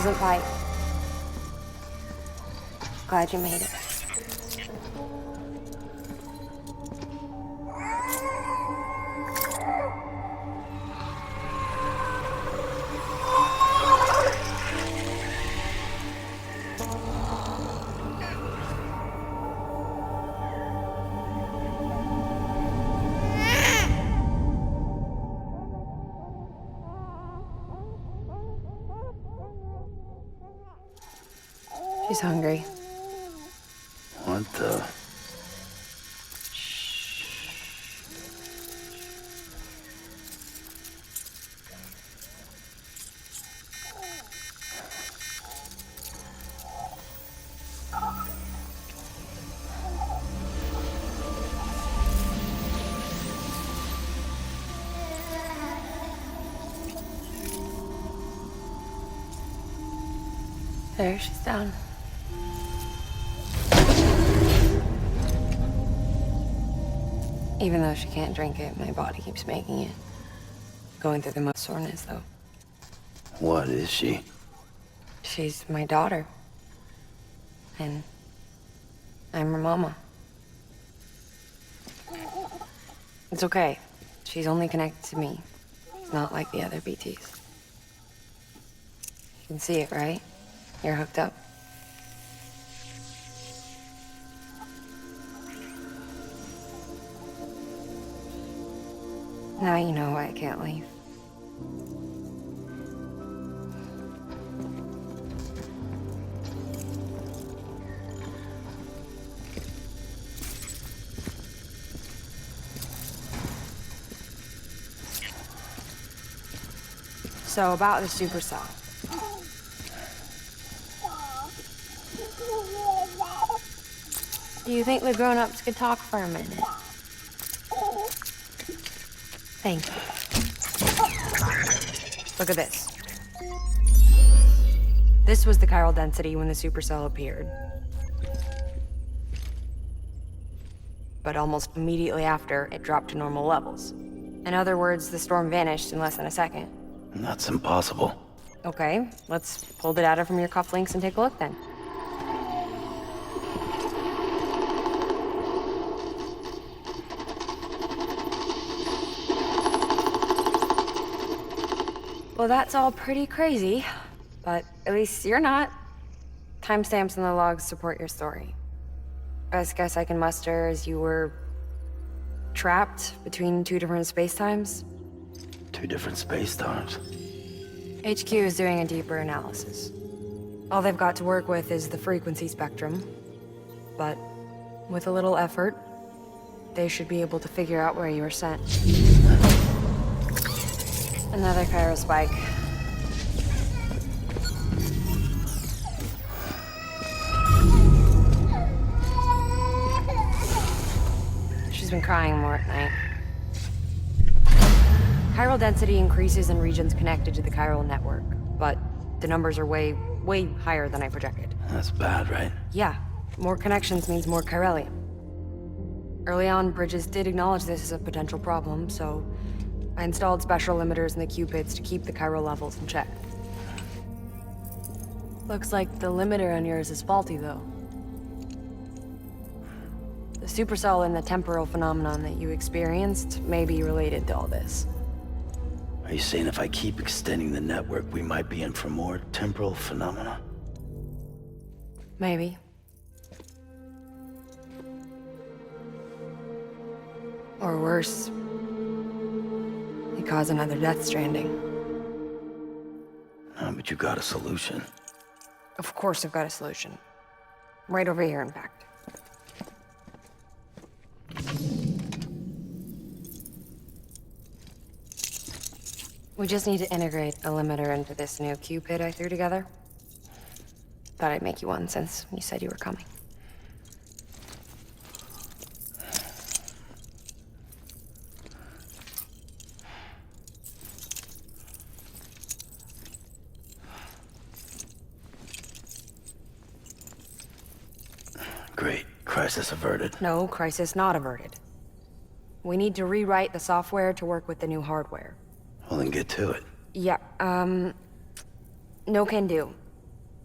doesn't bite. Glad you made it. She's hungry. What the? There, she's down. Even though she can't drink it, my body keeps making it. Going through the most soreness, though. What is she? She's my daughter. And I'm her mama. It's okay. She's only connected to me. Not like the other BTs. You can see it, right? You're hooked up. Now you know why I can't leave. So about the supercell. Do you think the grown-ups could talk for a minute? Thank you. Look at this. This was the chiral density when the supercell appeared. But almost immediately after, it dropped to normal levels. In other words, the storm vanished in less than a second. That's impossible. Okay, let's pull the data from your cufflinks and take a look then. Well, that's all pretty crazy, but at least you're not. Timestamps in the logs support your story. Best guess I can muster is you were trapped between two different spacetimes. Two different space-times. HQ is doing a deeper analysis. All they've got to work with is the frequency spectrum, but with a little effort, they should be able to figure out where you were sent. Another chiral spike. She's been crying more at night. Chiral density increases in regions connected to the chiral network, but the numbers are way higher than I projected. That's bad, right? Yeah, more connections means more chiralium. Early on, Bridges did acknowledge this as a potential problem, so I installed special limiters in the Cupids to keep the chiral levels in check. Looks like the limiter on yours is faulty, though. The supercell and the temporal phenomenon that you experienced may be related to all this. Are you saying if I keep extending the network, we might be in for more temporal phenomena? Maybe. Or worse, you cause another death stranding. But you got a solution. Of course I've got a solution. Right over here, in fact. We just need to integrate a limiter into this new Cupid I threw together. Thought I'd make you one since you said you were coming. Great. Crisis averted. No, crisis not averted. We need to rewrite the software to work with the new hardware. Well, then get to it. Yeah, no can do.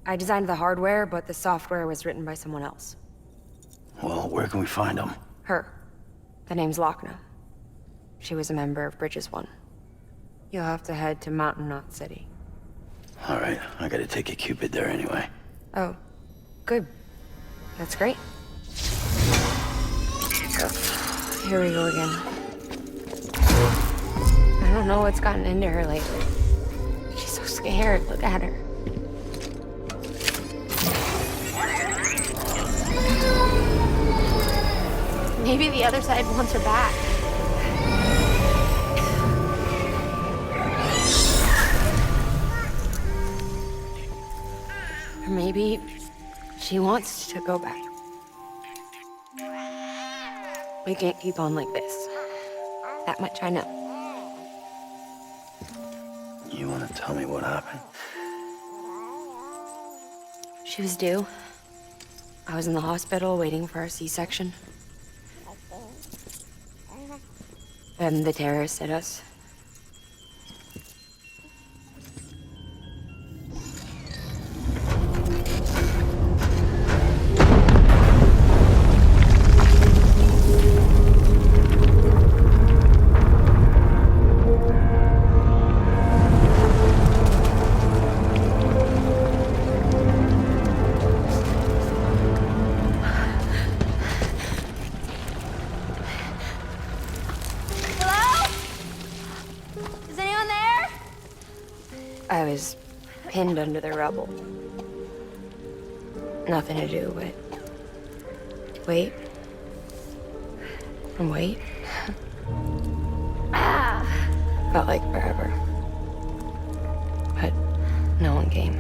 I designed the hardware, but the software was written by someone else. Well, where can we find him? Her. The name's Lochna. She was a member of Bridges 1. You'll have to head to Mountain Knot City. All right, I gotta take a Cupid there anyway. Oh, good. That's great. Here we go again. I don't know what's gotten into her lately. She's so scared. Look at her. Maybe the other side wants her back. Or maybe she wants to go back. We can't keep on like this. That much I know. You wanna tell me what happened? She was due. I was in the hospital waiting for a C-section. Then the terrorists hit us. I was pinned under the rubble. Nothing to do but wait and wait. Felt like forever. But no one came.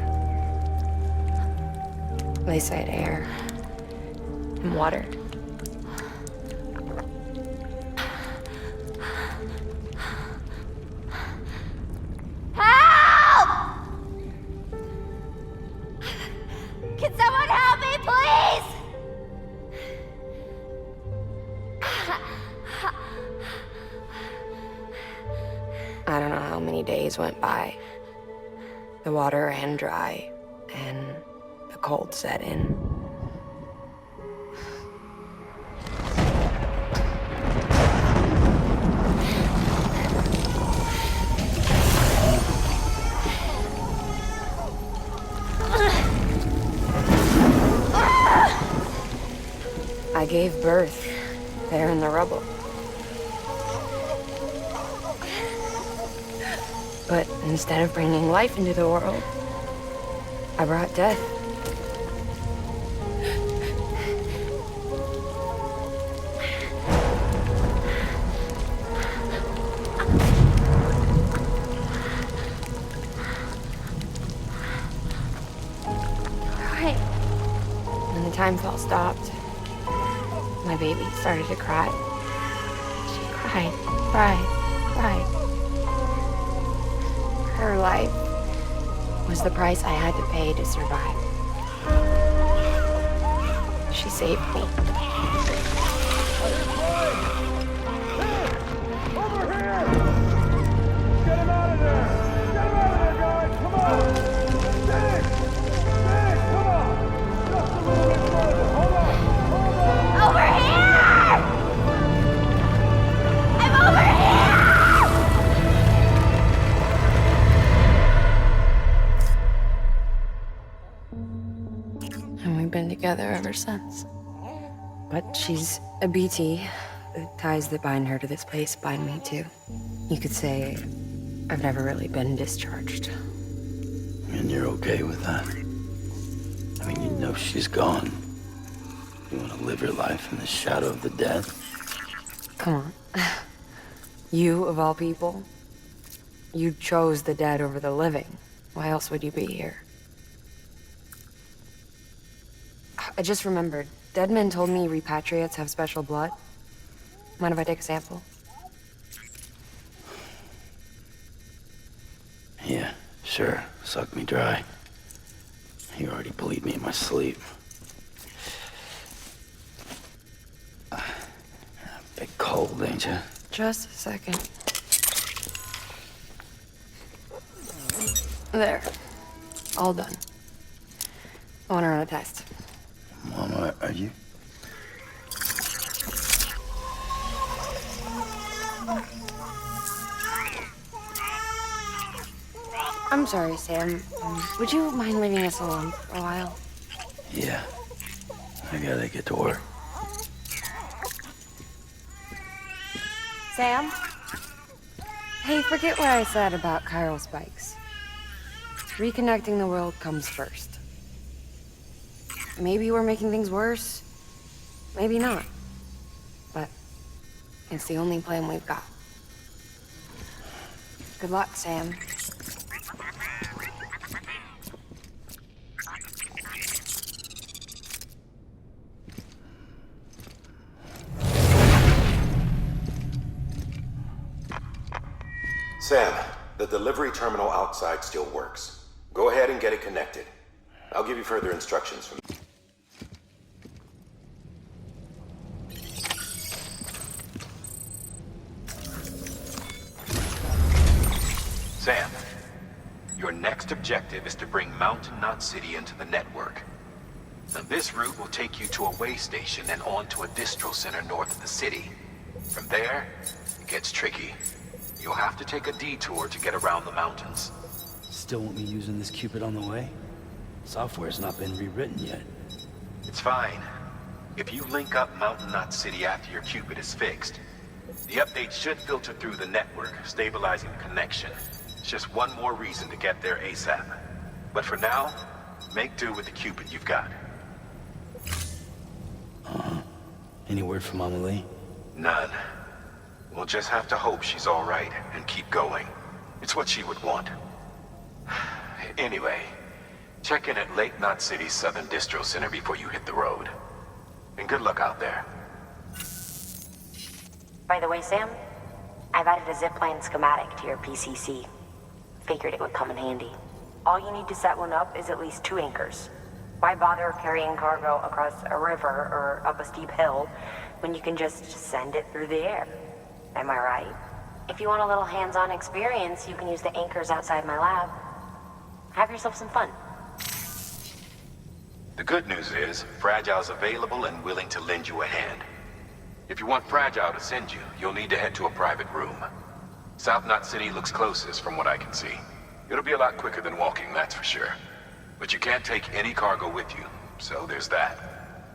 They said air and water. Can someone help me, please? I don't know how many days went by. The water ran dry, and the cold set in. I gave birth there in the rubble. But instead of bringing life into the world, I brought death. Right. When the time fell stopped, my baby started to cry. She cried, cried. Her life was the price I had to pay to survive. She saved me. Over here! Get him out of there! Get him out of there, guys! Come on! Dig! Dig! Come on! Just a little bit further. Hold on! Over here! I'm over here! And we've been together ever since. But she's a BT. The ties that bind her to this place bind me too. You could say I've never really been discharged. And you're okay with that? I mean, you know she's gone. You want to live your life in the shadow of the dead? Come on. You, of all people, you chose the dead over the living. Why else would you be here? I just remembered. Dead men told me repatriates have special blood. Mind if I take a sample? Yeah, sure. Suck me dry. You already bleed me in my sleep. Bit cold, ain't you? Just a second. There. All done. I want to run a test. Mama, are you? I'm sorry, Sam. Would you mind leaving us alone for a while? Yeah. I gotta get to work. Sam? Hey, forget what I said about chiral spikes. Reconnecting the world comes first. Maybe we're making things worse. Maybe not. But it's the only plan we've got. Good luck, Sam. Sam, the delivery terminal outside still works. Go ahead and get it connected. I'll give you further instructions from... Sam, your next objective is to bring Mountain Knot City into the network. Now, this route will take you to a way station and on to a distro center north of the city. From there, it gets tricky. You'll have to take a detour to get around the mountains. Still want me using this Cupid on the way? Software's not been rewritten yet. It's fine. If you link up Mountain Knot City after your Cupid is fixed, the update should filter through the network, stabilizing the connection. It's just one more reason to get there ASAP. But for now, make do with the Cupid you've got. Any word from Mama Lee? None. We'll just have to hope she's all right and keep going. It's what she would want. Anyway, check in at Lake Knot City's Southern Distro Center before you hit the road. And good luck out there. By the way, Sam, I've added a zipline schematic to your PCC. Figured it would come in handy. All you need to set one up is at least 2 anchors. Why bother carrying cargo across a river or up a steep hill when you can just send it through the air? Am I right? If you want a little hands-on experience, you can use the anchors outside my lab. Have yourself some fun. The good news is, Fragile's available and willing to lend you a hand. If you want Fragile to send you, you'll need to head to a private room. South Knot City looks closest from what I can see. It'll be a lot quicker than walking, that's for sure. But you can't take any cargo with you, so there's that.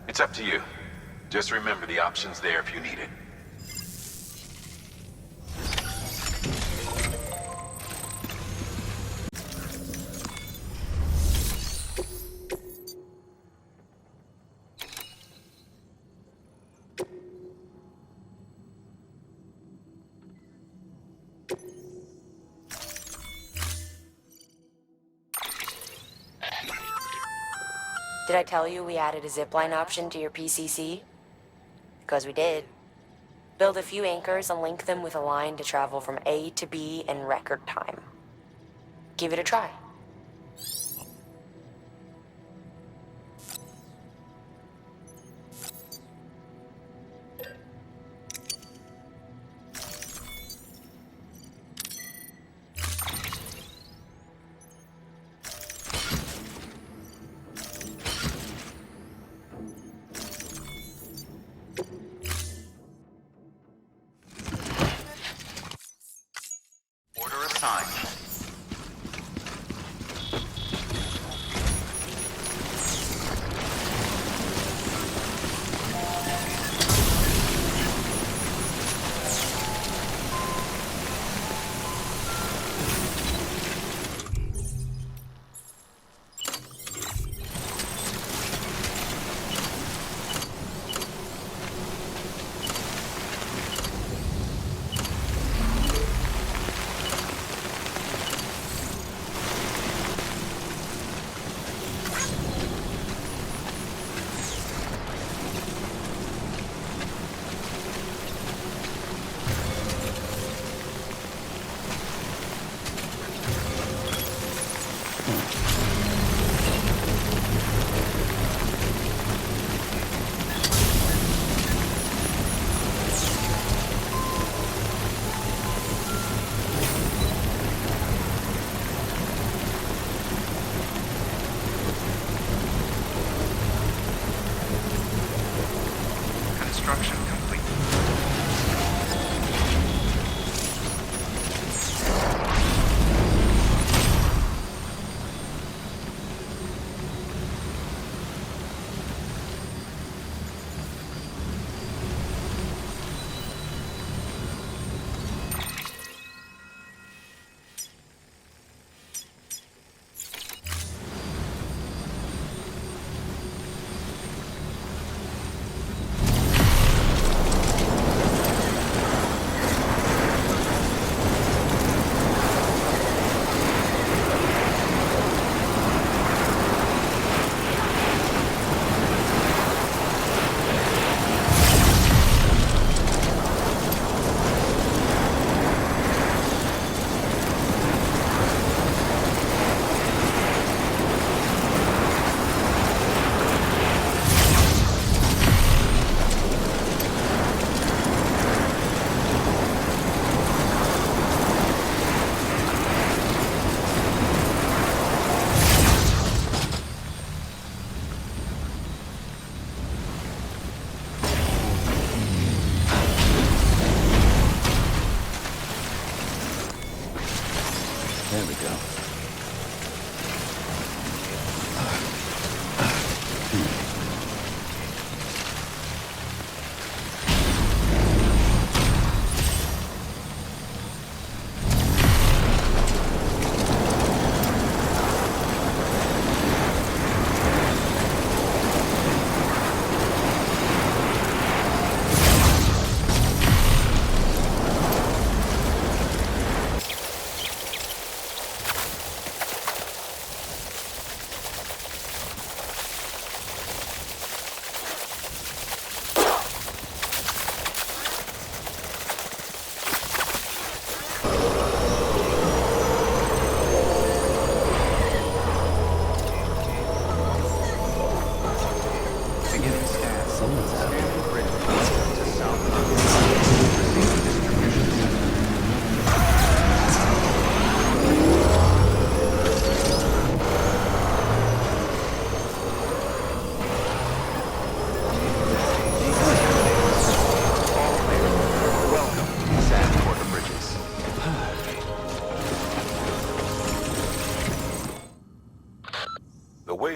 It's up to you. Just remember the option's there if you need it. Did I tell you we added a zipline option to your PCC? Because we did. Build a few anchors and link them with a line to travel from A to B in record time. Give it a try.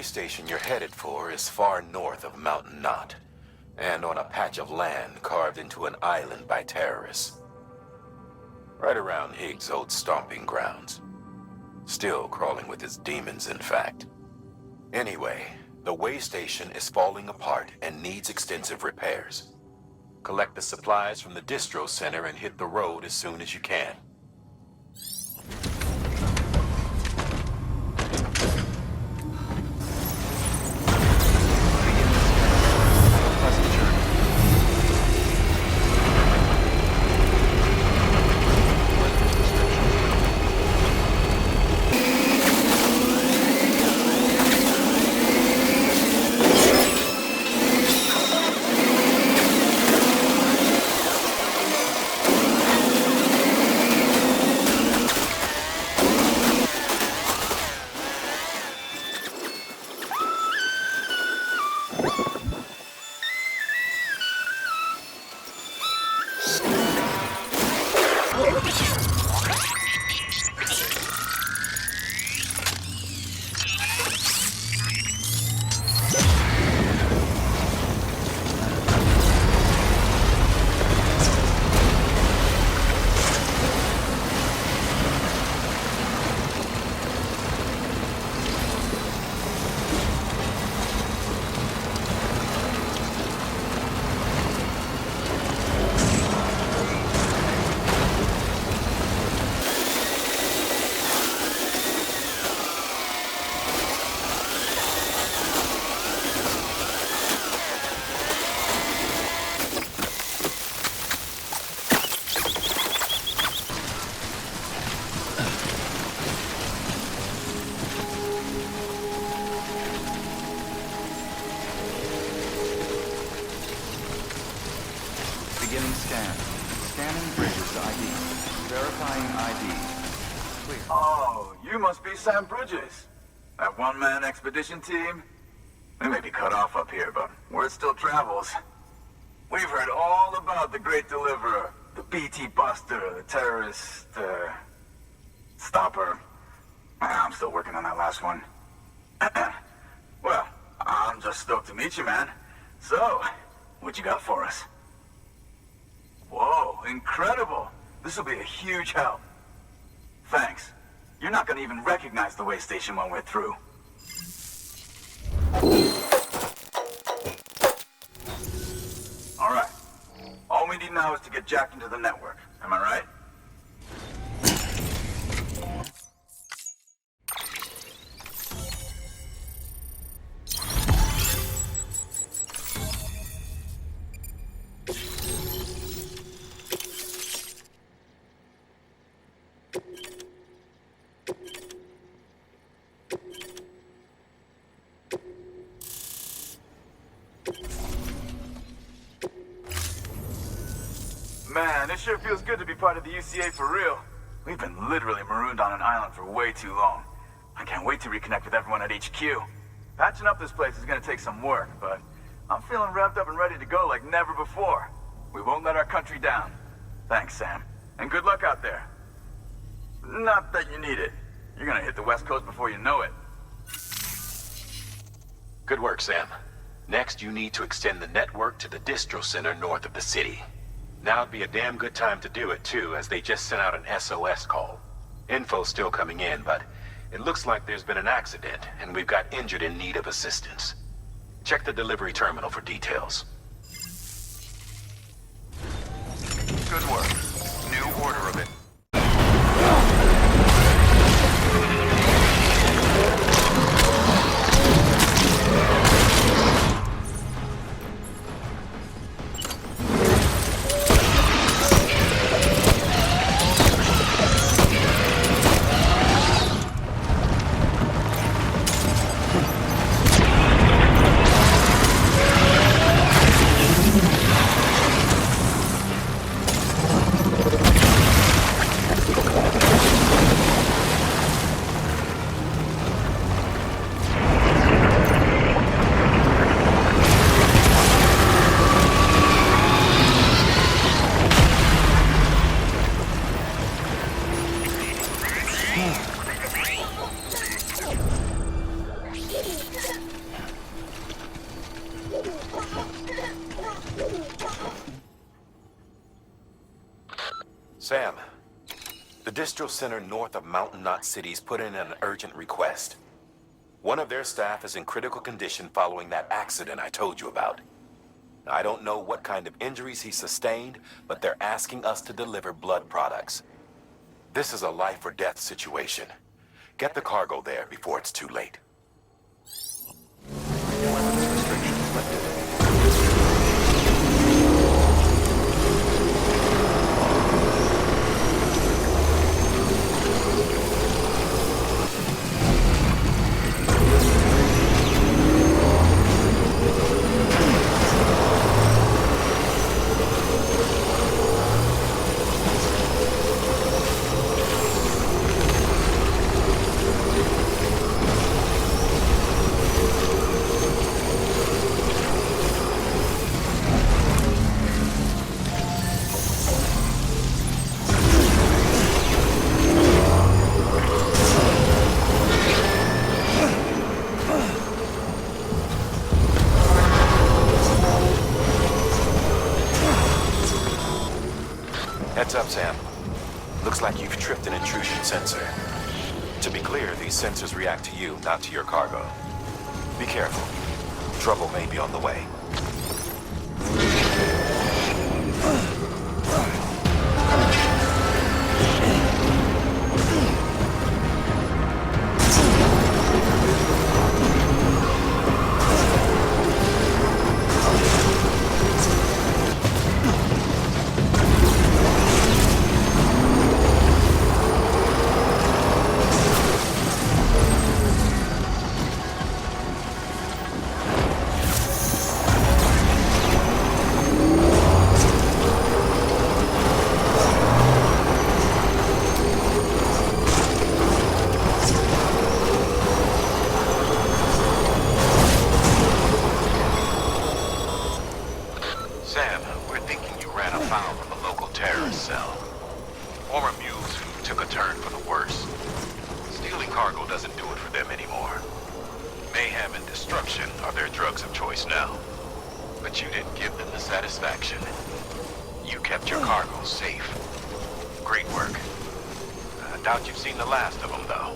station you're headed for is far north of Mountain Knot, and on a patch of land carved into an island by terrorists. Right around Higgs' old stomping grounds. Still crawling with his demons, in fact. Anyway, the way station is falling apart and needs extensive repairs. Collect the supplies from the distro center and hit the road as soon as you can. Beginning scan. Scanning Bridges ID. Verifying ID. Clear. Oh, you must be Sam Bridges. That one-man expedition team? We may be cut off up here, but word still travels. We've heard all about the Great Deliverer, the BT Buster, the terrorist, stopper. I'm still working on that last one. Well, I'm just stoked to meet you, man. So, what you got for us? Whoa, incredible. This will be a huge help. Thanks. You're not gonna even recognize the way station when we're through. All right. All we need now is to get jacked into the network. Am I right? Man, it sure feels good to be part of the UCA for real. We've been literally marooned on an island for way too long. I can't wait to reconnect with everyone at HQ. Patching up this place is gonna take some work, but I'm feeling revved up and ready to go like never before. We won't let our country down. Thanks, Sam. And good luck out there. Not that you need it. You're gonna hit the West Coast before you know it. Good work, Sam. Next, you need to extend the network to the distro center north of the city. Now'd be a damn good time to do it, too, as they just sent out an SOS call. Info's still coming in, but it looks like there's been an accident, and we've got injured in need of assistance. Check the delivery terminal for details. Good work. New order of it. Sam, the distro center north of Mountain Knot City's put in an urgent request. One of their staff is in critical condition following that accident I told you about. I don't know what kind of injuries he sustained, but they're asking us to deliver blood products. This is a life or death situation. Get the cargo there before it's too late. Weapons restrictions lifted. Heads up, Sam. Looks like you've tripped an intrusion sensor. To be clear, these sensors react to you, not to your cargo. Be careful. Trouble may be on the way. Sam, we're thinking you ran afoul of a local terrorist cell. Former mules who took a turn for the worse. Stealing cargo doesn't do it for them anymore. Mayhem and destruction are their drugs of choice now. But you didn't give them the satisfaction. You kept your cargo safe. Great work. I doubt you've seen the last of them, though.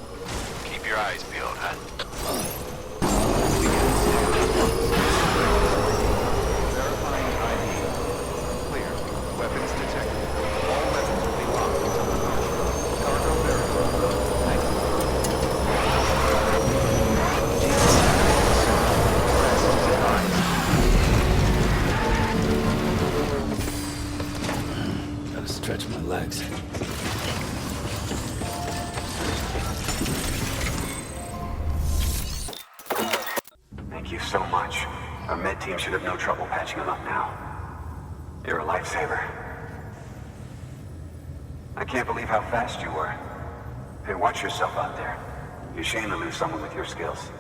Keep your eyes peeled, huh? Verifying ID. Clear. Weapons detected. All weapons will be locked until departure. Cargo verified. Thank you. Rest is advised. Gotta stretch my legs. Thank you so much. Our med team should have no trouble patching him up now. You're a lifesaver. I can't believe how fast you were. Hey, watch yourself out there. You're shame to lose someone with your skills.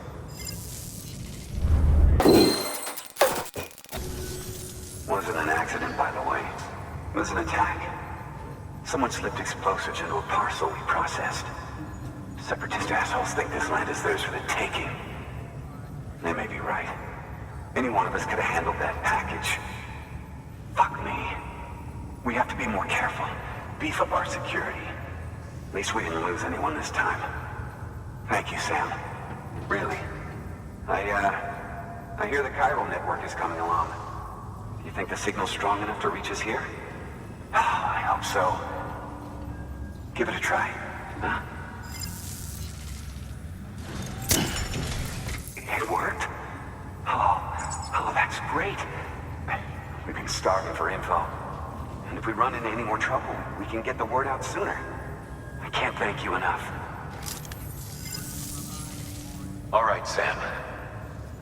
Wasn't an accident, by the way. It was an attack. Someone slipped explosives into a parcel we processed. Separatist assholes think this land is theirs for the taking. They may be right. Any one of us could have handled that package. Fuck me. We have to be more careful. Beef up our security. At least we didn't lose anyone this time. Thank you, Sam. Really. I hear the chiral network is coming along. Do you think the signal's strong enough to reach us here? I hope so. Give it a try. Huh? It worked? Oh, that's great. We've been starving for info. And if we run into any more trouble, we can get the word out sooner. I can't thank you enough. All right, Sam.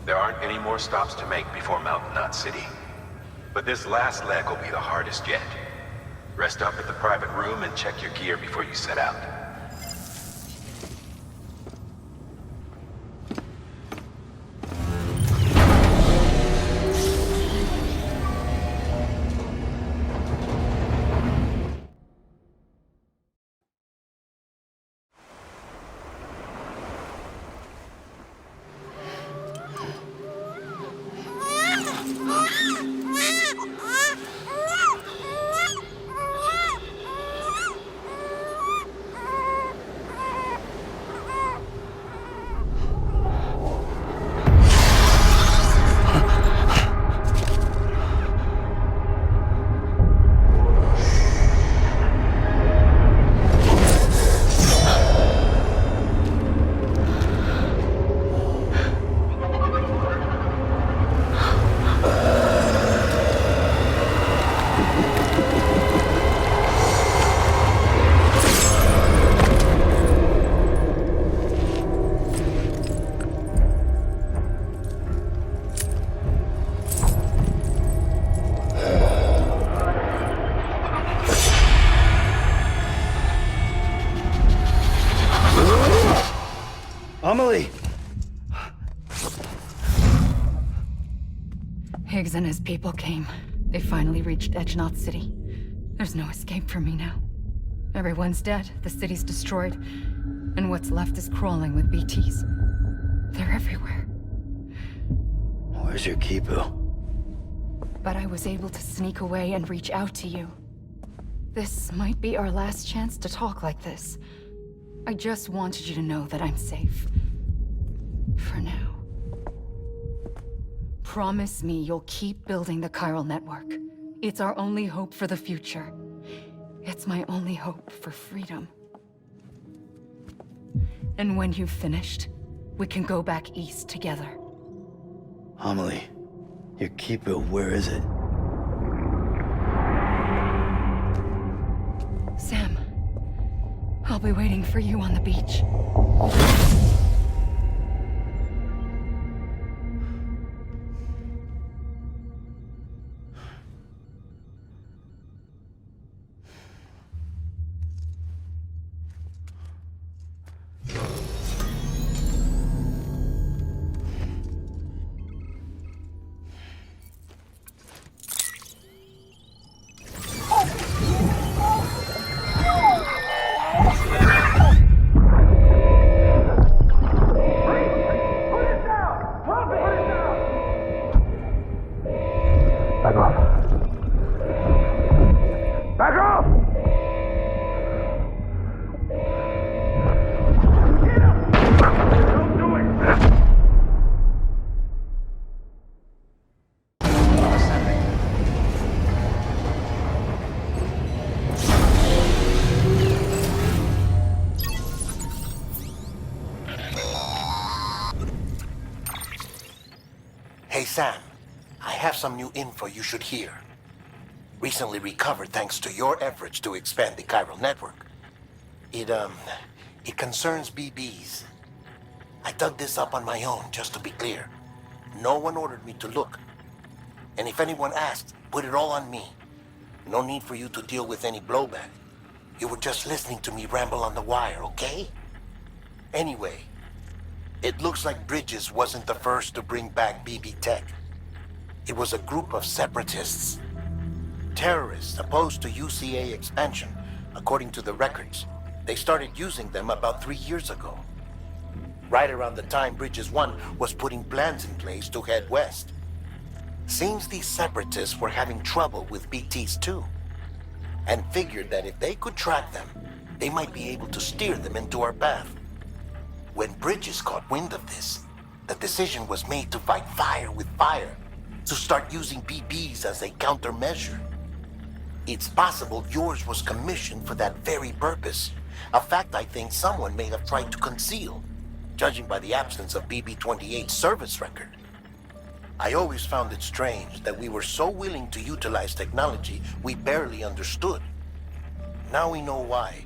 There aren't any more stops to make before Mountain Knot City. But this last leg will be the hardest yet. Rest up at the private room and check your gear before you set out. Amelie! Higgs and his people came. They finally reached Edgenaught City. There's no escape for me now. Everyone's dead, the city's destroyed, and what's left is crawling with BTs. They're everywhere. Where's your Kipu? But I was able to sneak away and reach out to you. This might be our last chance to talk like this. I just wanted you to know that I'm safe. For now. Promise me you'll keep building the chiral network. It's our only hope for the future. It's my only hope for freedom. And when you've finished, we can go back east together. Amelie, your Kipu, where is it? Sam, I'll be waiting for you on the beach. Hey Sam, I have some new info you should hear. Recently recovered thanks to your efforts to expand the chiral network. It concerns BBs. I dug this up on my own, just to be clear. No one ordered me to look. And if anyone asked, put it all on me. No need for you to deal with any blowback. You were just listening to me ramble on the wire, okay? Anyway, it looks like Bridges wasn't the first to bring back BB tech. It was a group of separatists. Terrorists opposed to UCA expansion, according to the records. They started using them about 3 years ago. Right around the time Bridges 1 was putting plans in place to head west. Seems these separatists were having trouble with BTs too, and figured that if they could track them, they might be able to steer them into our path. When Bridges caught wind of this, the decision was made to fight fire with fire, to start using BBs as a countermeasure. It's possible yours was commissioned for that very purpose, a fact I think someone may have tried to conceal, judging by the absence of BB-28's service record. I always found it strange that we were so willing to utilize technology we barely understood. Now we know why.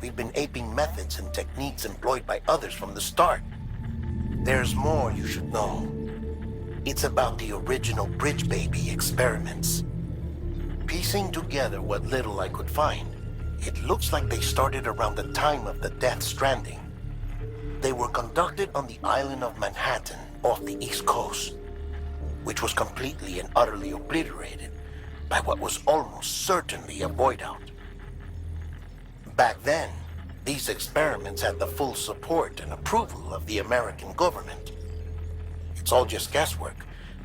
We've been aping methods and techniques employed by others from the start. There's more you should know. It's about the original Bridge Baby experiments. Piecing together what little I could find, it looks like they started around the time of the Death Stranding. They were conducted on the island of Manhattan off the East Coast, which was completely and utterly obliterated by what was almost certainly a void-out. Back then, these experiments had the full support and approval of the American government. It's all just guesswork,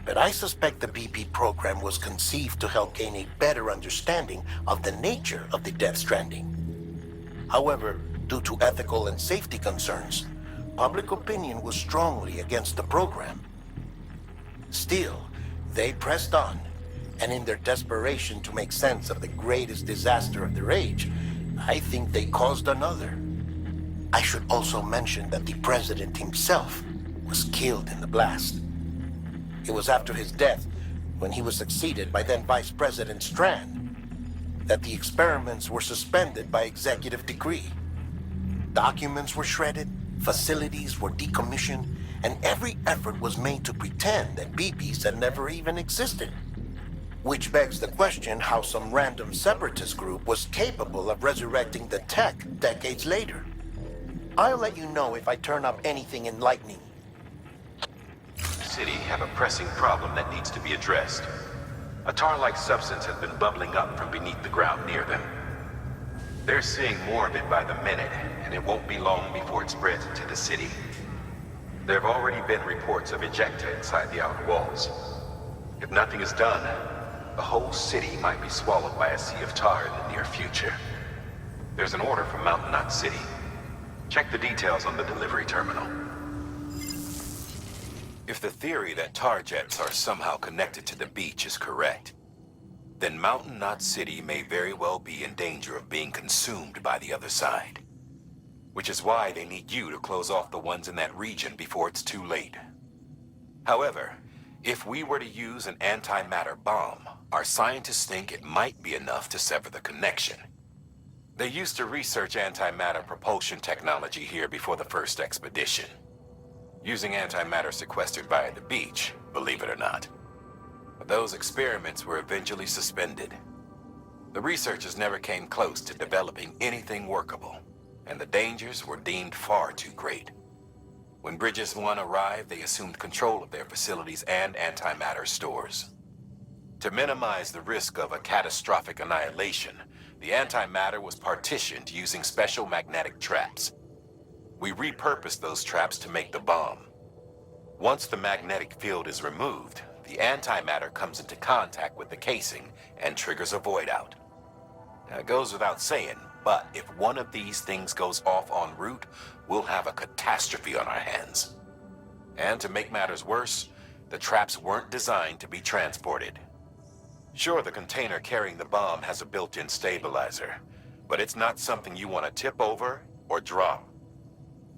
but I suspect the BB program was conceived to help gain a better understanding of the nature of the Death Stranding. However, due to ethical and safety concerns, public opinion was strongly against the program. Still, they pressed on, and in their desperation to make sense of the greatest disaster of their age, I think they caused another. I should also mention that the president himself was killed in the blast. It was after his death, when he was succeeded by then Vice President Strand, that the experiments were suspended by executive decree. Documents were shredded, facilities were decommissioned, and every effort was made to pretend that BBs had never even existed. Which begs the question how some random separatist group was capable of resurrecting the tech decades later. I'll let you know if I turn up anything enlightening. The city have a pressing problem that needs to be addressed. A tar-like substance has been bubbling up from beneath the ground near them. They're seeing more of it by the minute, and it won't be long before it spreads into the city. There have already been reports of ejecta inside the outer walls. If nothing is done, the whole city might be swallowed by a sea of tar in the near future. There's an order from Mountain Knot City. Check the details on the delivery terminal. If the theory that tar jets are somehow connected to the beach is correct, then Mountain Knot City may very well be in danger of being consumed by the other side. Which is why they need you to close off the ones in that region before it's too late. However, if we were to use an antimatter bomb, our scientists think it might be enough to sever the connection. They used to research antimatter propulsion technology here before the first expedition. Using antimatter sequestered via the beach, believe it or not. But those experiments were eventually suspended. The researchers never came close to developing anything workable, and the dangers were deemed far too great. When Bridges 1 arrived, they assumed control of their facilities and antimatter stores. To minimize the risk of a catastrophic annihilation, the antimatter was partitioned using special magnetic traps. We repurposed those traps to make the bomb. Once the magnetic field is removed, the antimatter comes into contact with the casing and triggers a void out. Now, it goes without saying, but if one of these things goes off en route, we'll have a catastrophe on our hands. And to make matters worse, the traps weren't designed to be transported. Sure, the container carrying the bomb has a built-in stabilizer, but it's not something you want to tip over or drop.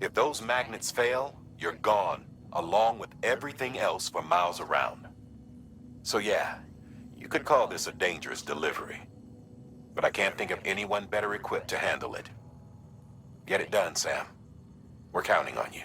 If those magnets fail, you're gone, along with everything else for miles around. So yeah, you could call this a dangerous delivery. But I can't think of anyone better equipped to handle it. Get it done, Sam. We're counting on you.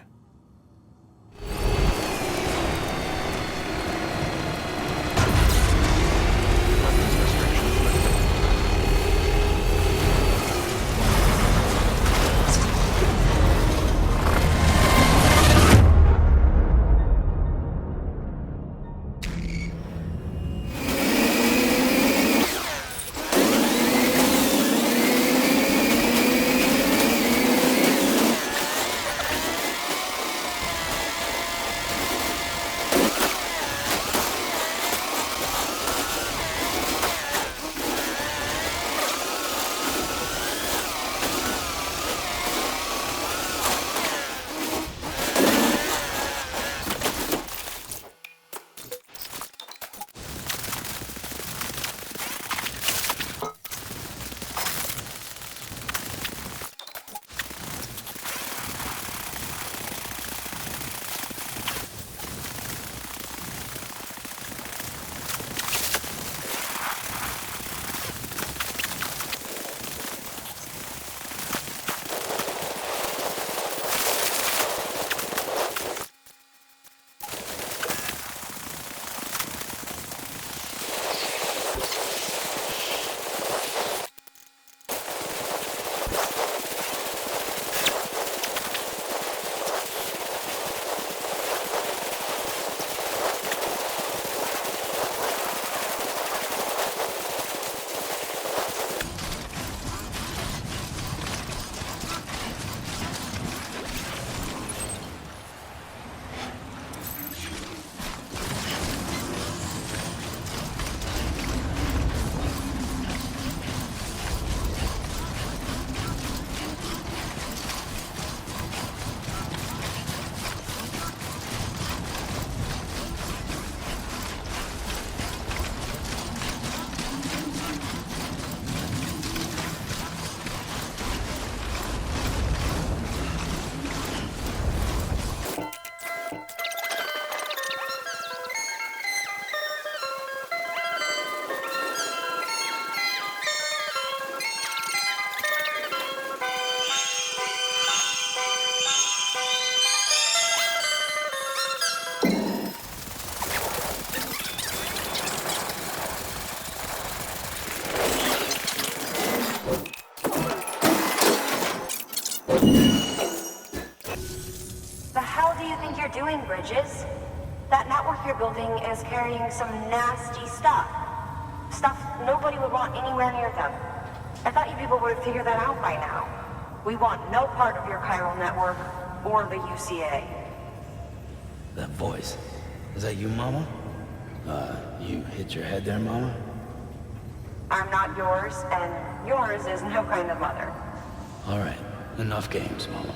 doing, Bridges? That network you're building is carrying some nasty stuff. Stuff nobody would want anywhere near them. I thought you people would have figured that out by now. We want no part of your chiral network or the UCA. That voice. Is that you, Mama? You hit your head there, Mama? I'm not yours, and yours is no kind of mother. All right. Enough games, Mama.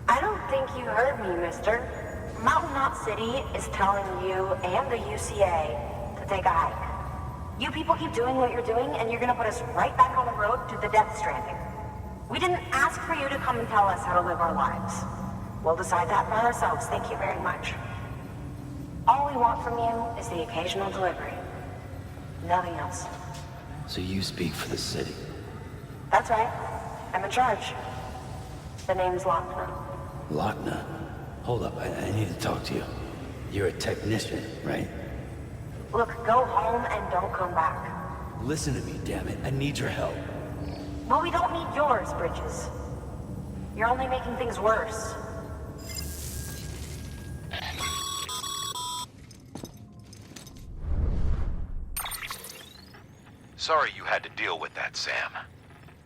I don't think you heard me, mister. Mountain Knot City is telling you and the UCA to take a hike. You people keep doing what you're doing, and you're gonna put us right back on the road to the death stranding. We didn't ask for you to come and tell us how to live our lives. We'll decide that for ourselves, thank you very much. All we want from you is the occasional delivery. Nothing else. So you speak for the city? That's right. I'm in charge. The name's Lochner. Lochner? Hold up, I need to talk to you. You're a technician, right? Look, go home and don't come back. Listen to me, damn it. I need your help. Well, we don't need yours, Bridges. You're only making things worse. Sorry you had to deal with that, Sam.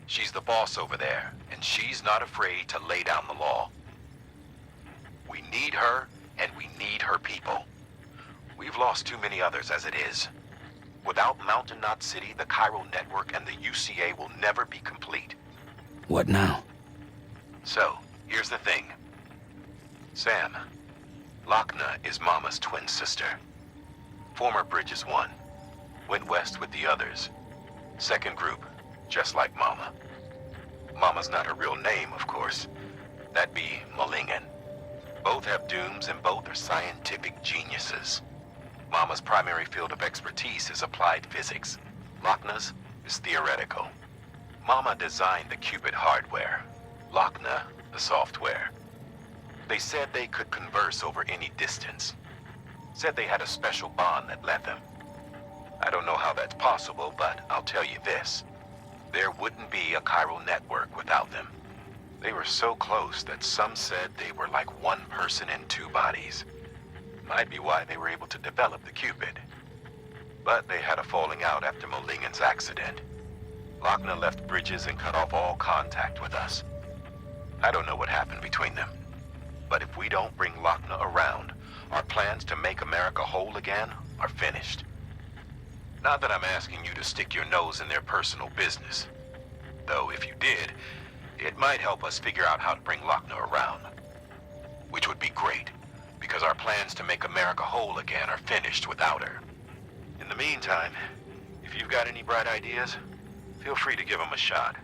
She's the boss over there, and she's not afraid to lay down the law. We need her, and we need her people. We've lost too many others as it is. Without Mountain Knot City, the chiral network and the UCA will never be complete. What now? So, here's the thing. Sam, Lochner is Mama's twin sister. Former Bridges 1. Went west with the others. Second group, just like Mama. Mama's not her real name, of course. That'd be Malingen. Both have dooms and both are scientific geniuses. Mama's primary field of expertise is applied physics. Lochner's is theoretical. Mama designed the Cupid hardware. Lochner, the software. They said they could converse over any distance. Said they had a special bond that led them. I don't know how that's possible, but I'll tell you this. There wouldn't be a chiral network without them. They were so close that some said they were like one person in two bodies. Might be why they were able to develop the Cupid. But they had a falling out after Malingen's accident. Lochner left Bridges and cut off all contact with us. I don't know what happened between them. But if we don't bring Lochner around, our plans to make America whole again are finished. Not that I'm asking you to stick your nose in their personal business. Though if you did, it might help us figure out how to bring Lochner around. Which would be great, because our plans to make America whole again are finished without her. In the meantime, if you've got any bright ideas, feel free to give them a shot.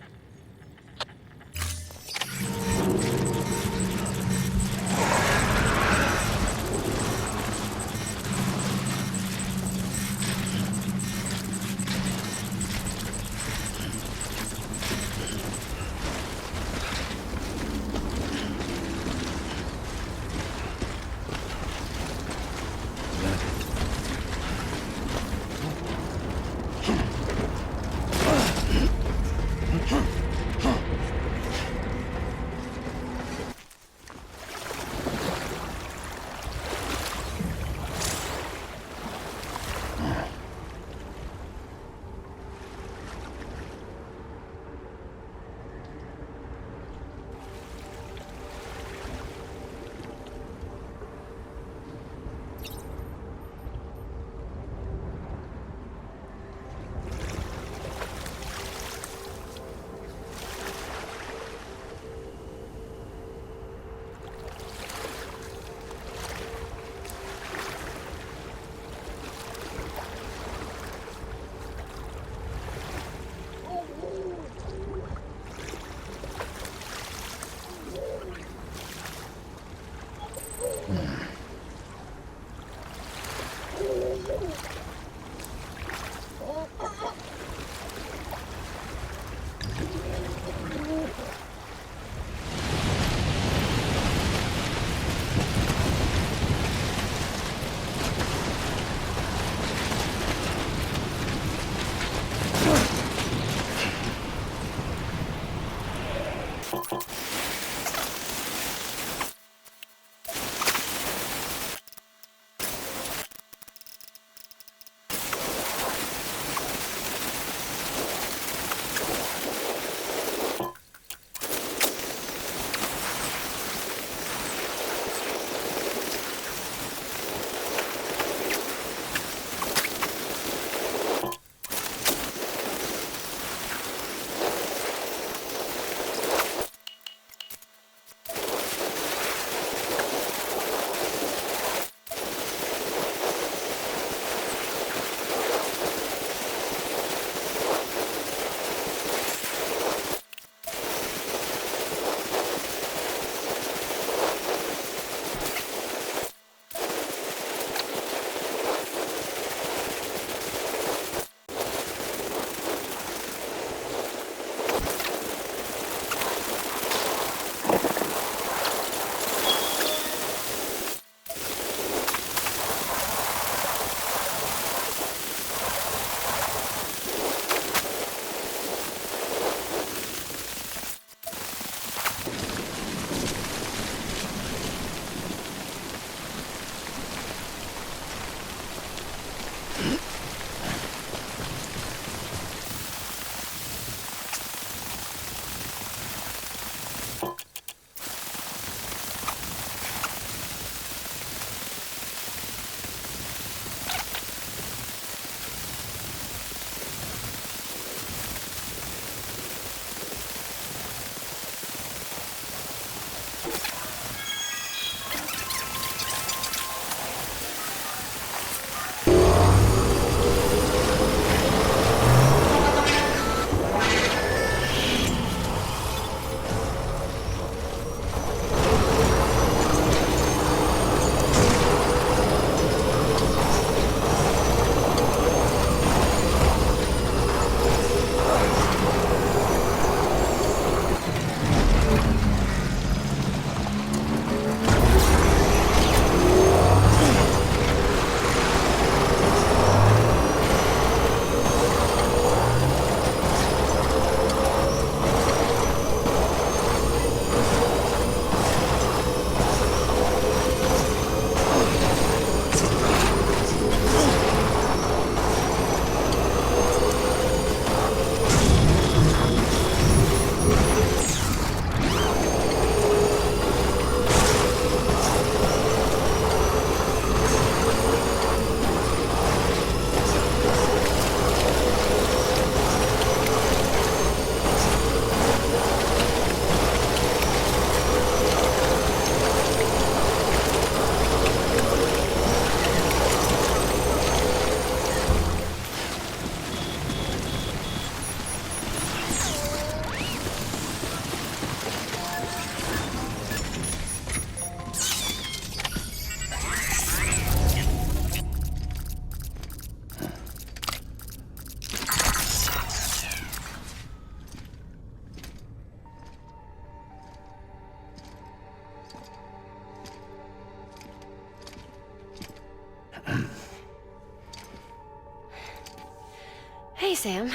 Sam.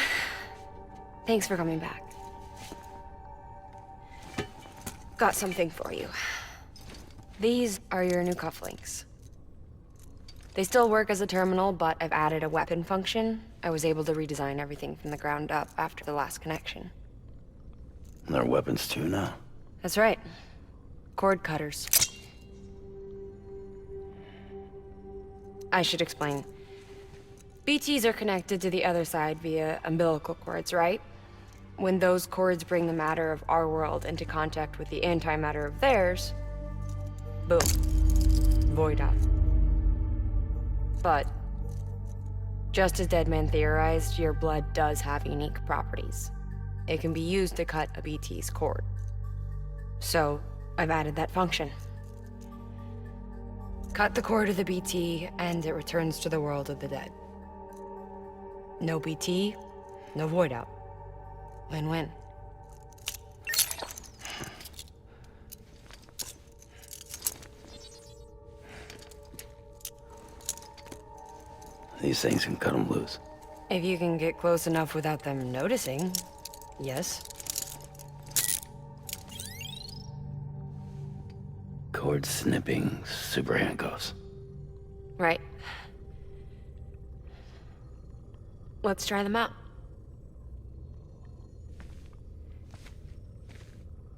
Thanks for coming back. Got something for you. These are your new cufflinks. They still work as a terminal, but I've added a weapon function. I was able to redesign everything from the ground up after the last connection. And they're weapons too now. That's right. Cord cutters. I should explain. BTs are connected to the other side via umbilical cords, right? When those cords bring the matter of our world into contact with the antimatter of theirs, boom. Void out. But, just as Deadman theorized, your blood does have unique properties. It can be used to cut a BT's cord. So, I've added that function. Cut the cord of the BT, and it returns to the world of the dead. No BT, no void out. Win-win. These things can cut them loose. If you can get close enough without them noticing, yes. Cord snipping, super handcuffs. Right. Let's try them out.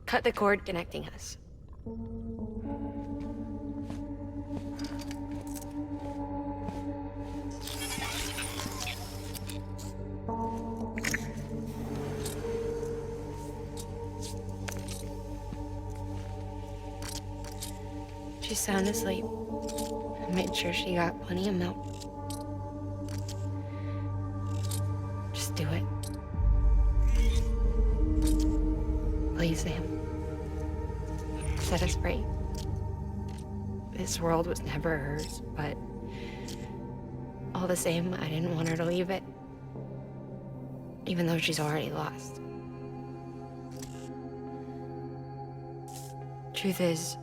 Cut the cord connecting us. She's sound asleep. I made sure she got plenty of milk. Just do it. Please, Sam. Set us free. This world was never hers, but all the same, I didn't want her to leave it. Even though she's already lost. Truth is,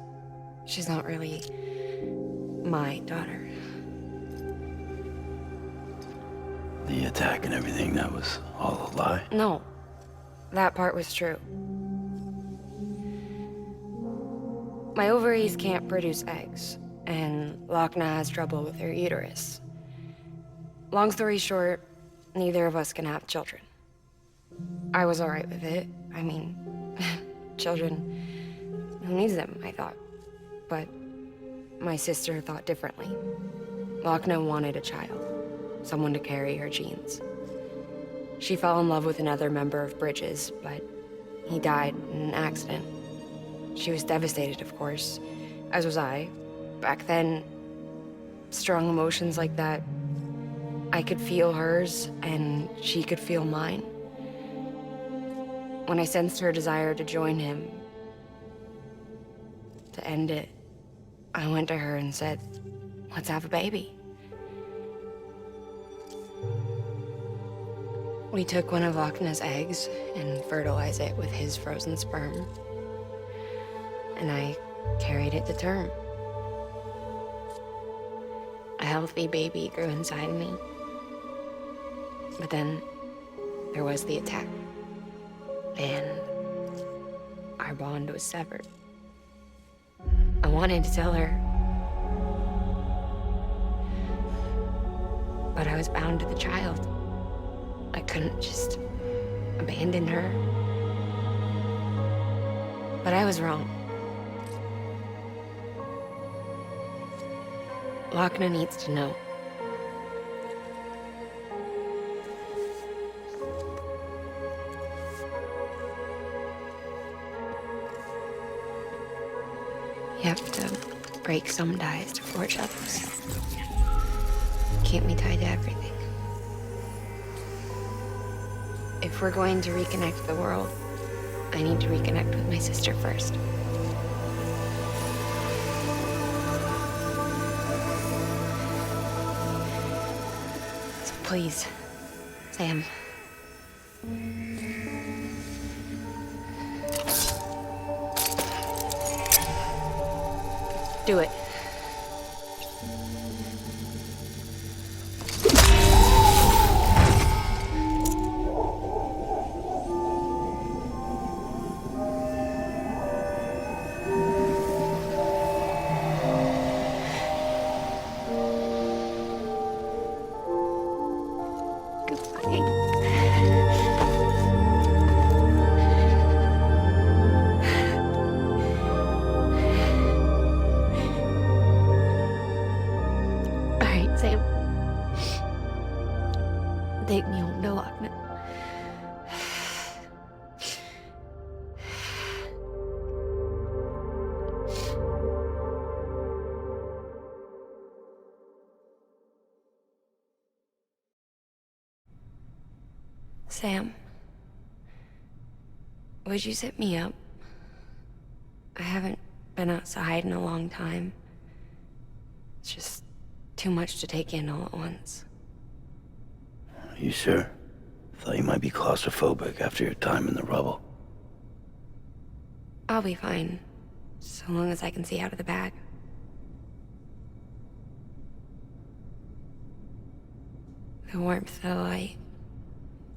she's not really my daughter. The attack and everything, that was all a lie? No, that part was true. My ovaries can't produce eggs, and Lochna has trouble with her uterus. Long story short, neither of us can have children. I was alright with it. I mean, children, who needs them, I thought. But my sister thought differently. Lochna wanted a child, someone to carry her genes. She fell in love with another member of Bridges, but he died in an accident. She was devastated, of course, as was I. Back then, strong emotions like that, I could feel hers, and she could feel mine. When I sensed her desire to join him, to end it, I went to her and said, let's have a baby. We took one of Lochna's eggs and fertilized it with his frozen sperm. And I carried it to term. A healthy baby grew inside me. But then there was the attack. And our bond was severed. I wanted to tell her. But I was bound to the child. I couldn't just abandon her. But I was wrong. Lochna needs to know. You have to break some ties to forge others. Keep me tied to everything. If we're going to reconnect the world, I need to reconnect with my sister first. So please, Sam. Do it. Sam, would you zip me up? I haven't been outside in a long time. It's just too much to take in all at once. You sure? Thought you might be claustrophobic after your time in the rubble. I'll be fine, so long as I can see out of the bag. The warmth of the light,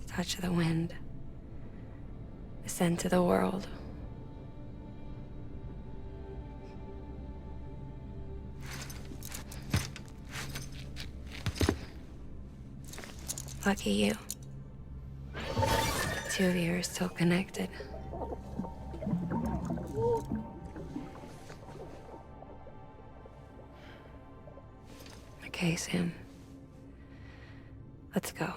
the touch of the wind, the scent of the world. Lucky you. The two of you are still connected. Okay, Sam. Let's go.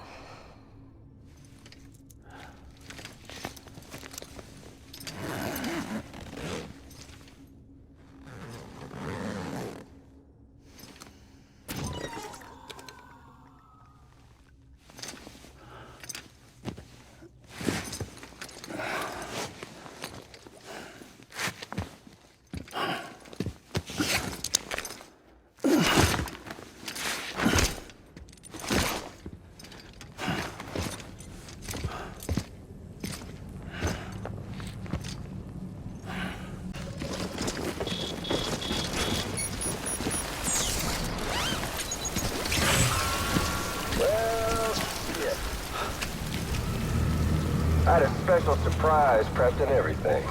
I had a special surprise prepped and everything.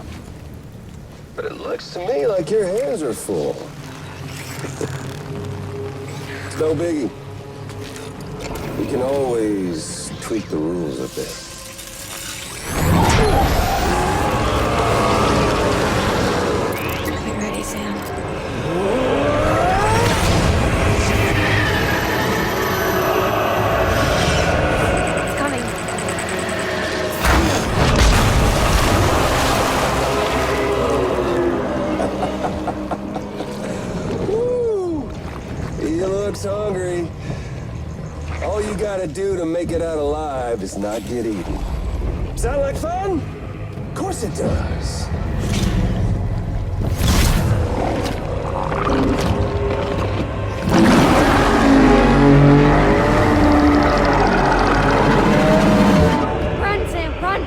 But it looks to me like your hands are full. It's no biggie. We can always tweak the rules a bit. Get ready, Sam. It's coming. Woo! He looks hungry. All you gotta do to make it out alive is not get eaten. Sound like fun? Of course it does. Run, Sam, run!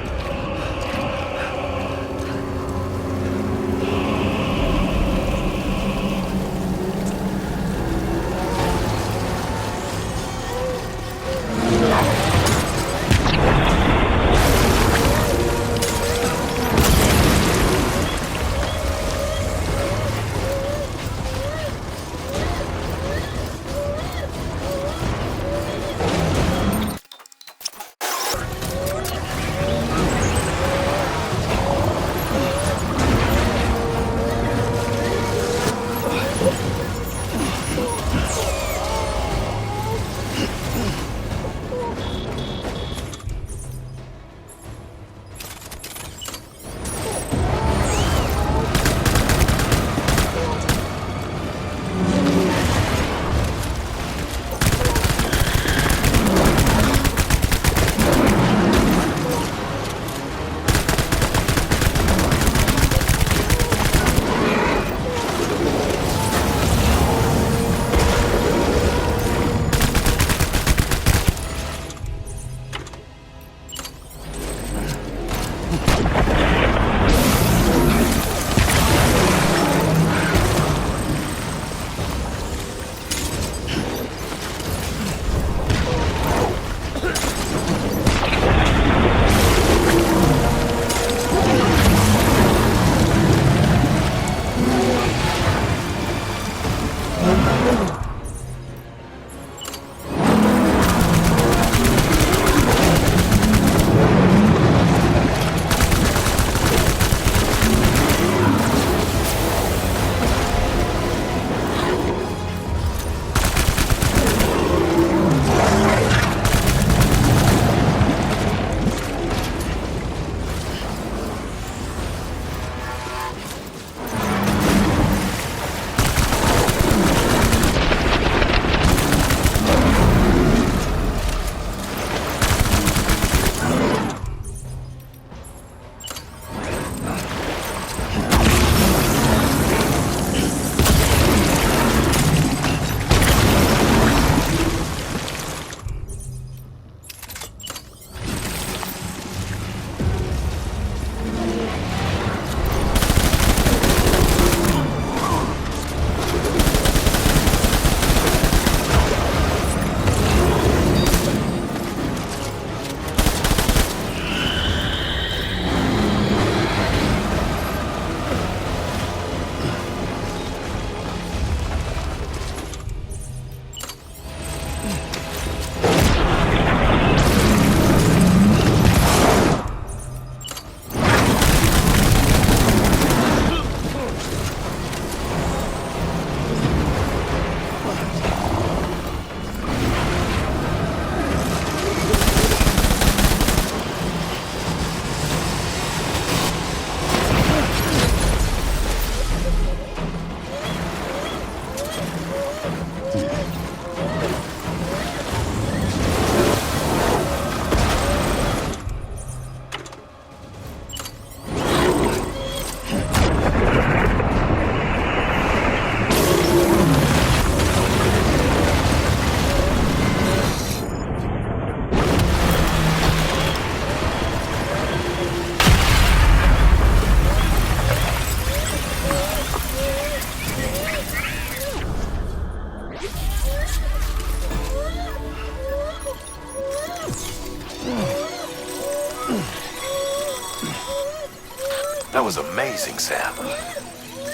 That was amazing, Sam.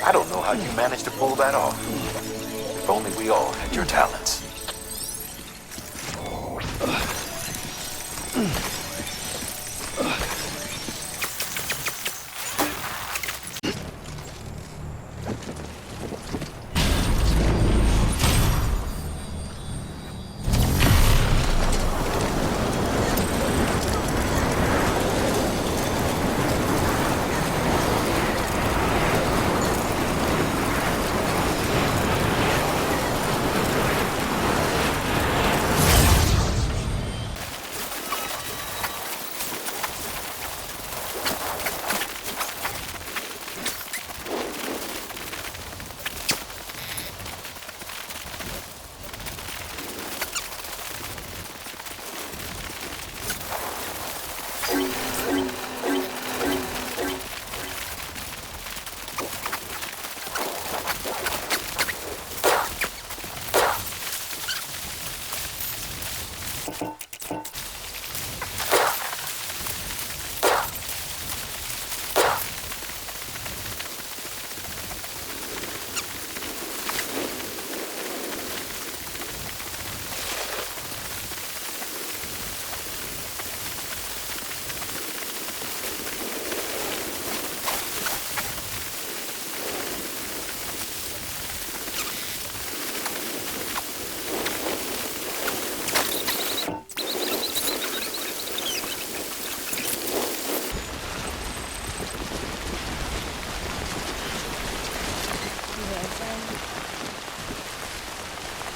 I don't know how you managed to pull that off. If only we all had your talents.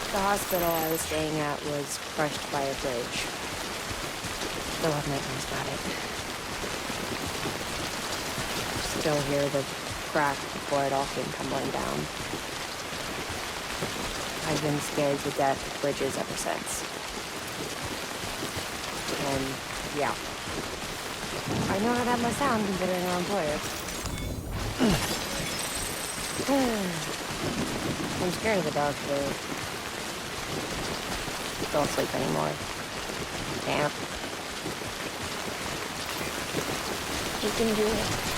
The hospital I was staying at was crushed by a bridge. Still have nightmares about it. Still hear the crack before it all came tumbling down. I've been scared to death of bridges ever since. And, yeah. I know how that must sound considering our employer. I'm scared of the dark, too. Don't sleep anymore. Can't. You can do it.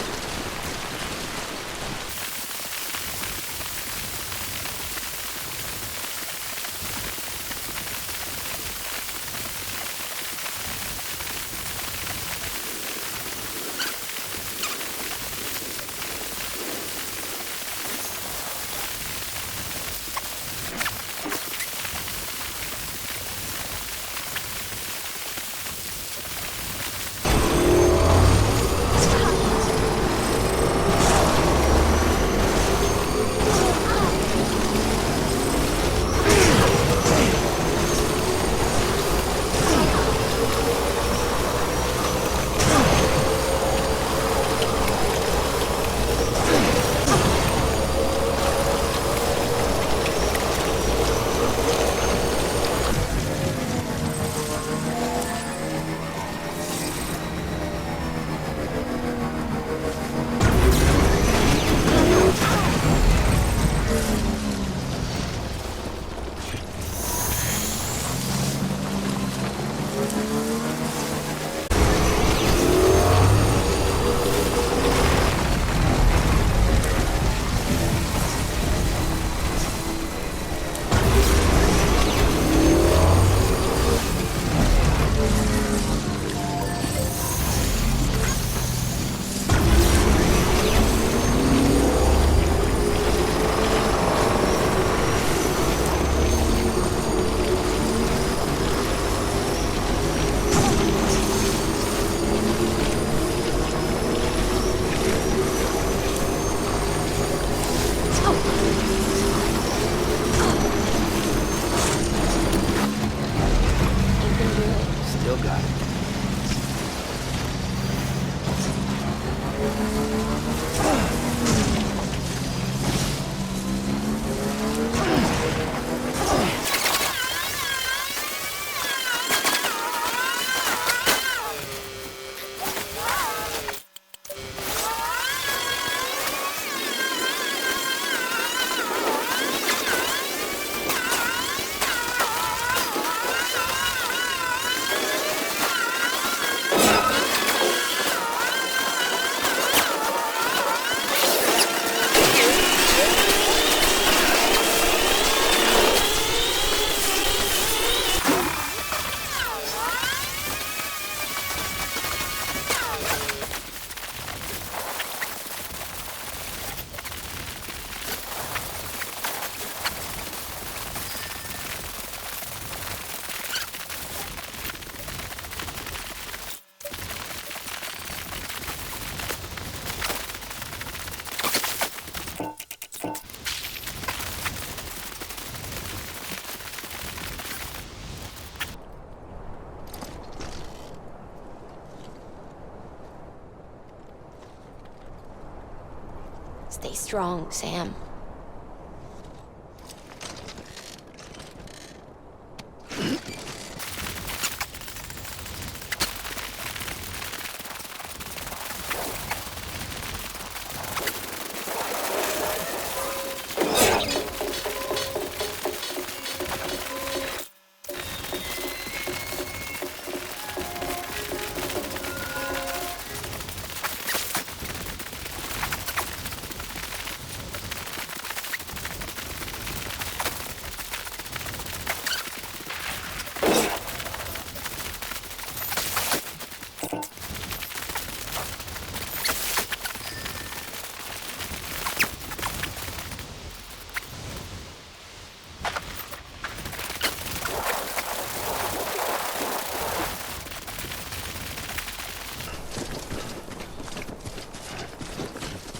Stay strong, Sam.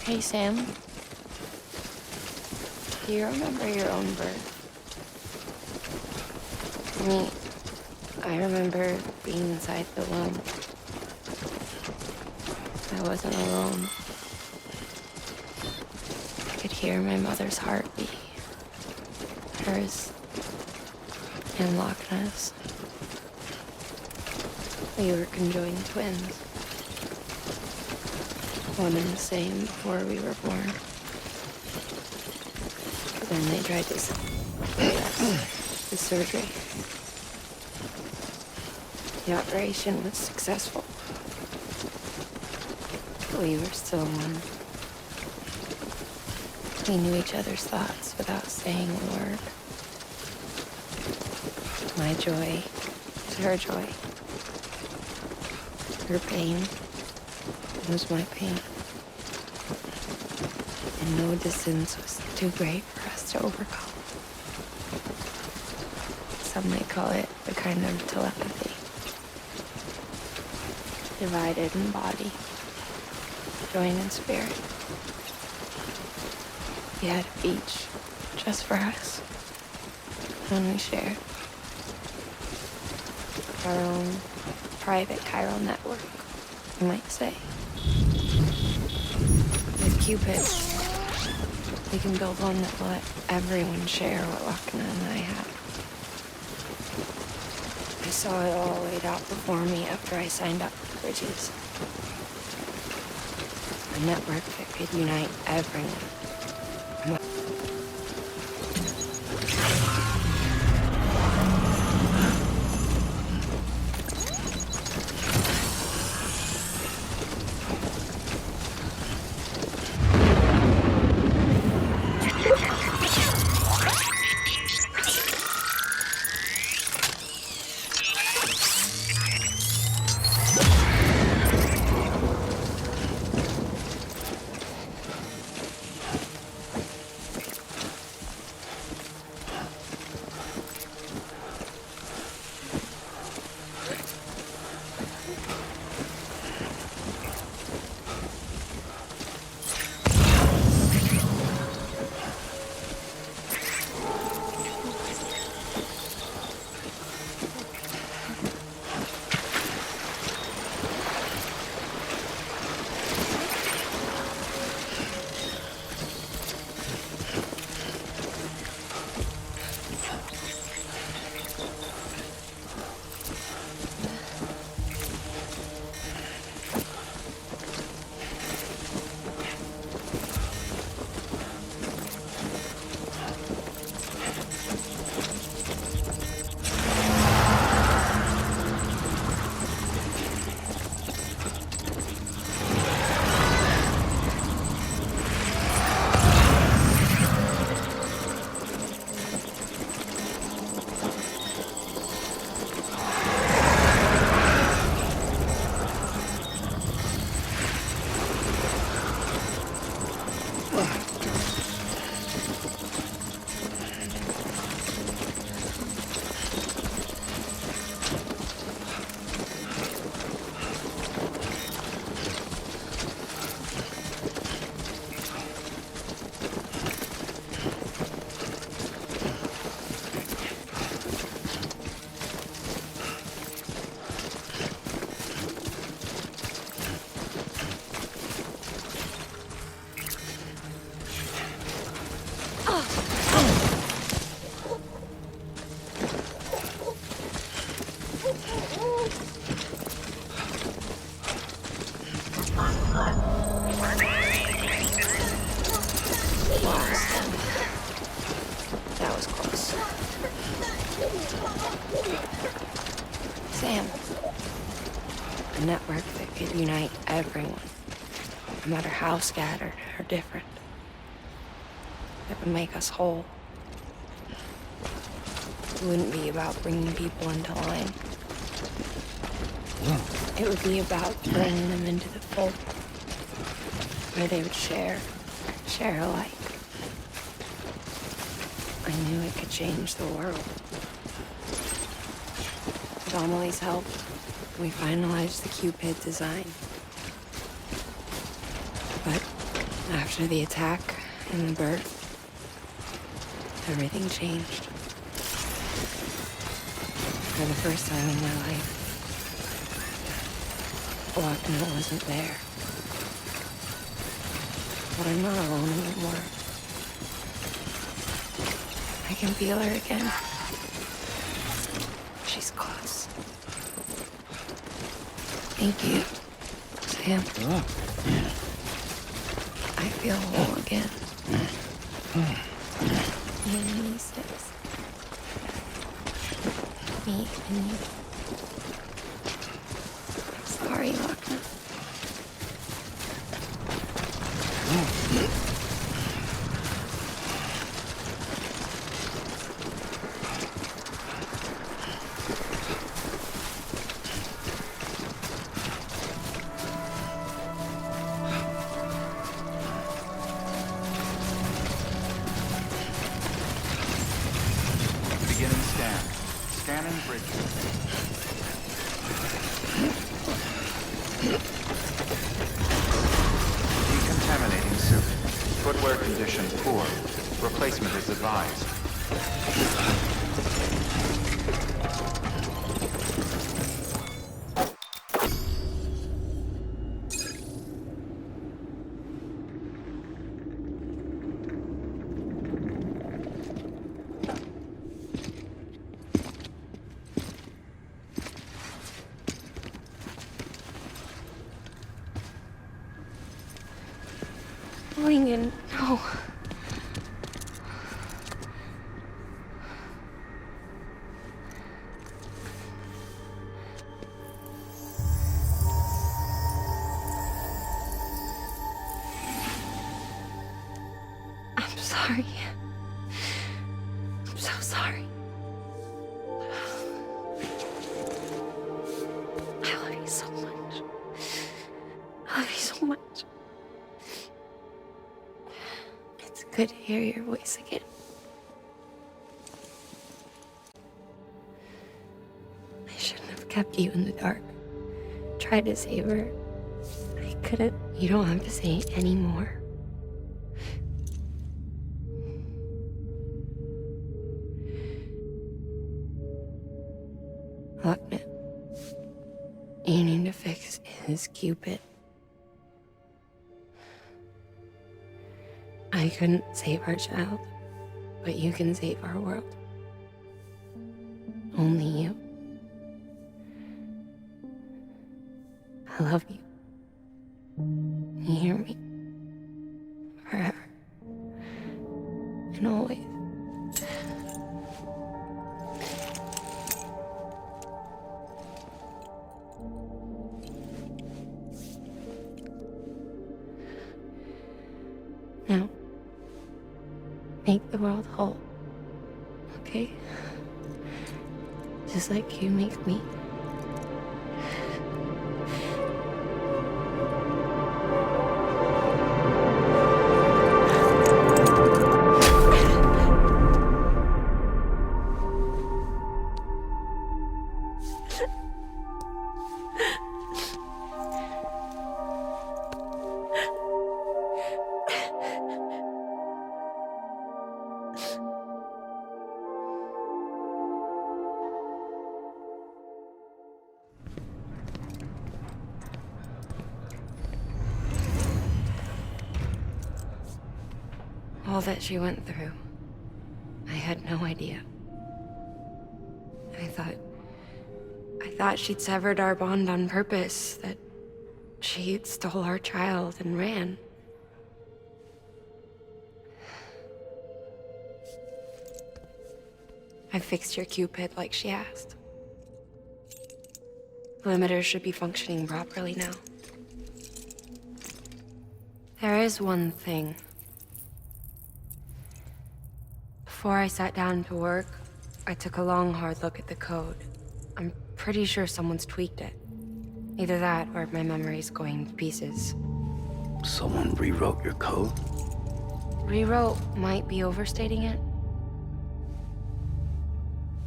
Hey, Sam. Do you remember your own birth? Me, I remember being inside the womb. I wasn't alone. I could hear my mother's heartbeat. Hers and Loch Ness. We were conjoined twins. One and the same before we were born. But then they tried to the surgery. The operation was successful. We were still one. We knew each other's thoughts without saying a word. My joy was her joy. Her pain was my pain. And no distance was too great for us to overcome. Some might call it a kind of telepathy. Divided in body, joined in spirit. We had a beach just for us. And we shared our own private chiral network, you might say. With Cupid, we can build one that will let everyone share what Lochna and I have. I saw it all laid out before me after I signed up for Bridges. A network that could unite everyone. unite everyone, no matter how scattered or different. It would make us whole. It wouldn't be about bringing people into line. It would be about bringing them into the fold, where they would share alike. I knew it could change the world. With Amelie's help, we finalized the Cupid design. But after the attack and the birth, everything changed. For the first time in my life, Lockne wasn't there. But I'm not alone anymore. I can feel her again. She's close. Thank you, Sam. I feel whole again. Me and you, sis. Me and you. I'm sorry, Lockne. Beginning scan. Scanning bridge. Decontaminating suit. Footwear condition poor. Replacement is advised. Lincoln, no. I'm sorry. I'm so sorry. I love you so much. I love you so much. It's good to hear your voice again. I shouldn't have kept you in the dark. Tried to save her. I couldn't. You don't have to say any more. Lockne, you need to fix his Cupid. I couldn't save our child, but you can save our world. Only you. I love you. You hear me? Forever. And always. Now, make the world whole, okay? Just like you make me. All that she went through, I had no idea. I thought she'd severed our bond on purpose, that she stole our child and ran. I fixed your Cupid like she asked. The limiter should be functioning properly now. There is one thing. Before I sat down to work, I took a long, hard look at the code. I'm pretty sure someone's tweaked it. Either that, or my memory's going to pieces. Someone rewrote your code? Rewrote might be overstating it.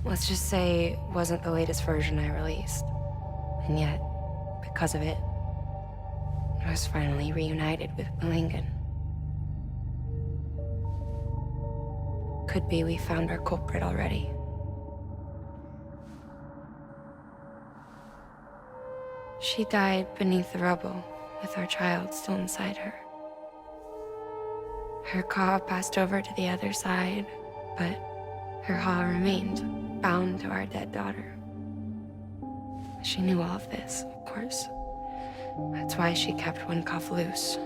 Let's just say it wasn't the latest version I released. And yet, because of it, I was finally reunited with Malingen. Could be we found our culprit already. She died beneath the rubble, with our child still inside her. Her Ka passed over to the other side, but her Ha remained, bound to our dead daughter. She knew all of this, of course. That's why she kept one cuff loose.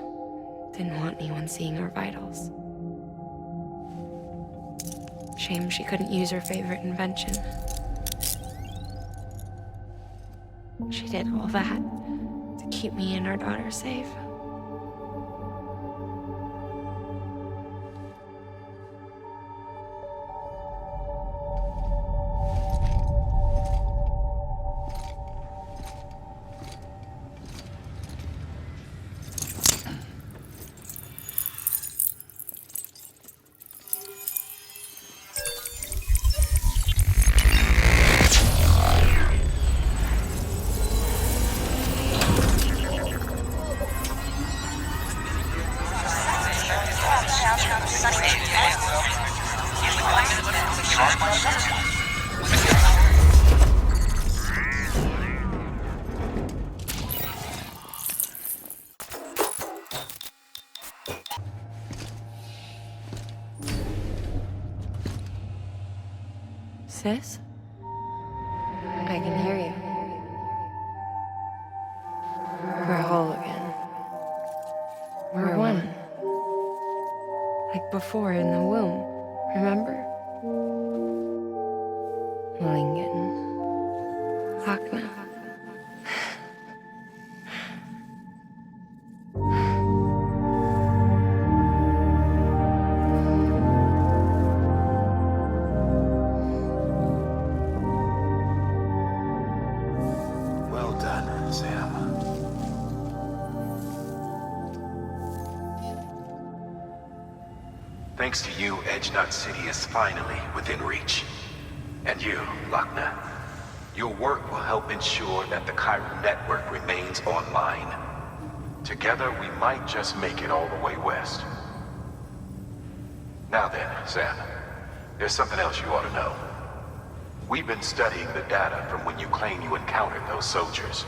Didn't want anyone seeing her vitals. Shame she couldn't use her favorite invention. She did all that to keep me and our daughter safe. Sis? I can hear you. We're whole again. We're one. Like before in the womb, remember? Malingen. Lakna. Well done, Sam. Thanks to you, Edge Knot City is finally within reach. And you, Lakna, your work will help ensure that the chiral network remains online. Together, we might just make it all the way west. Now then, Sam, there's something else you ought to know. We've been studying the data from when you claim you encountered those soldiers.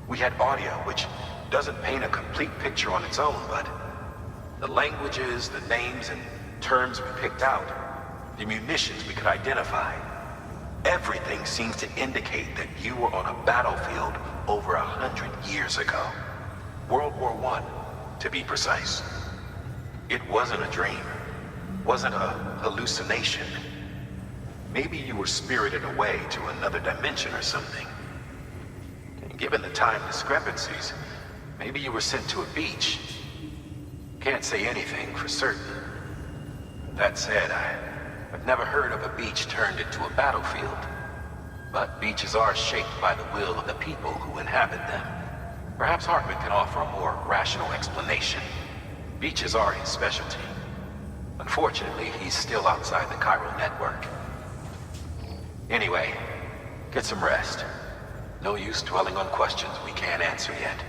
We had audio, which doesn't paint a complete picture on its own, but the languages, the names, and terms we picked out, the munitions we could identify, everything seems to indicate that you were on a battlefield over 100 years ago. World War I, to be precise. It wasn't a dream, wasn't a hallucination. Maybe you were spirited away to another dimension or something. And given the time discrepancies, maybe you were sent to a beach. Can't say anything for certain. That said, I've never heard of a beach turned into a battlefield. But beaches are shaped by the will of the people who inhabit them. Perhaps Hartman can offer a more rational explanation. Beaches are his specialty. Unfortunately, he's still outside the chiral network. Anyway, get some rest. No use dwelling on questions we can't answer yet.